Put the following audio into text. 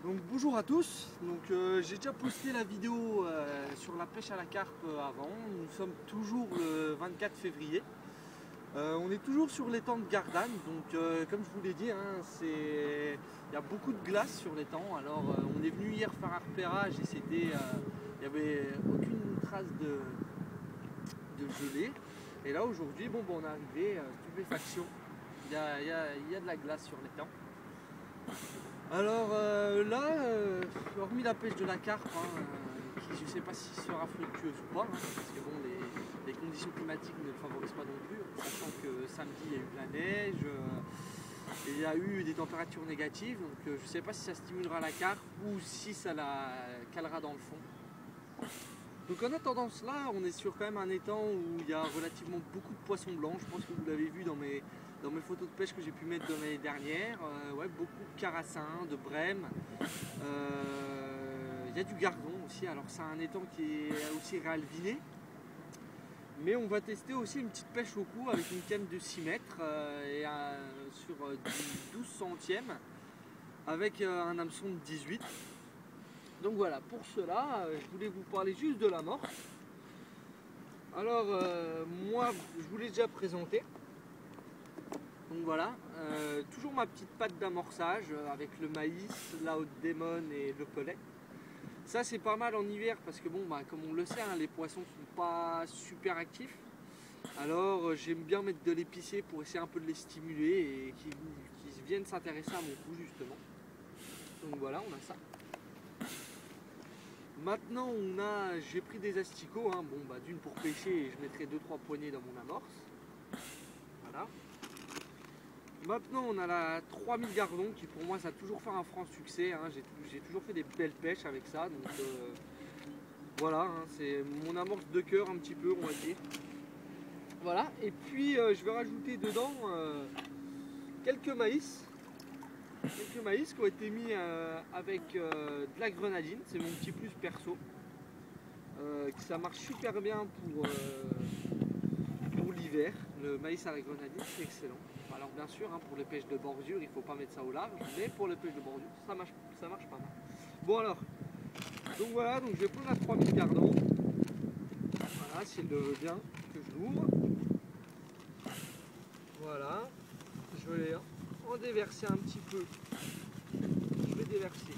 Donc bonjour à tous, j'ai déjà posté la vidéo sur la pêche à la carpe avant. Nous sommes toujours le 24 février. On est toujours sur l'étang de Gardanne, comme je vous l'ai dit, il y a beaucoup de glace sur l'étang. Alors on est venu hier faire un repérage et il n'y avait aucune trace de gelée. Et là aujourd'hui, on est arrivé, stupéfaction, il y a de la glace sur l'étang. Alors hormis la pêche de la carpe, qui je ne sais pas si sera fructueuse ou pas, parce que les conditions climatiques ne le favorisent pas non plus, sachant que samedi il y a eu de la neige, et il y a eu des températures négatives, donc je ne sais pas si ça stimulera la carpe ou si ça la calera dans le fond. Donc en attendant cela, on est sur quand même un étang où il y a relativement beaucoup de poissons blancs. Je pense que vous l'avez vu dans mes photos de pêche que j'ai pu mettre de l'année dernière. Beaucoup de carassins, de brèmes. Il y a du gardon aussi. Alors c'est un étang qui est aussi réalviné. Mais on va tester aussi une petite pêche au cou avec une canne de 6 mètres sur du 12 centièmes avec un hameçon de 18. Donc voilà, pour cela, je voulais vous parler juste de l'amorce. Alors, moi, je vous l'ai déjà présenté. Donc voilà, toujours ma petite patte d'amorçage avec le maïs, la haute démone et le pelet. Ça, c'est pas mal en hiver parce que, comme on le sait, les poissons sont pas super actifs. Alors, j'aime bien mettre de l'épicé pour essayer un peu de les stimuler et qu'ils viennent s'intéresser à mon cou, justement. Donc voilà, on a ça. Maintenant, j'ai pris des asticots, d'une pour pêcher et je mettrai 2-3 poignées dans mon amorce. Voilà. Maintenant, on a la 3000 gardons qui pour moi ça a toujours fait un franc succès. J'ai toujours fait des belles pêches avec ça. Donc voilà, c'est mon amorce de cœur un petit peu, on va dire. Voilà. Et puis je vais rajouter dedans quelques maïs. Quelques maïs qui ont été mis avec de la grenadine, c'est mon petit plus perso. Ça marche super bien pour l'hiver. Le maïs à la grenadine, c'est excellent. Alors bien sûr, pour les pêches de bordure, il ne faut pas mettre ça au large, mais pour les pêches de bordure, ça marche pas mal. Bon alors, donc voilà, je vais prendre la 3000 gardons. Voilà, si elle le veut bien, que je l'ouvre. Voilà, je vais en déverser un petit peu. Je vais déverser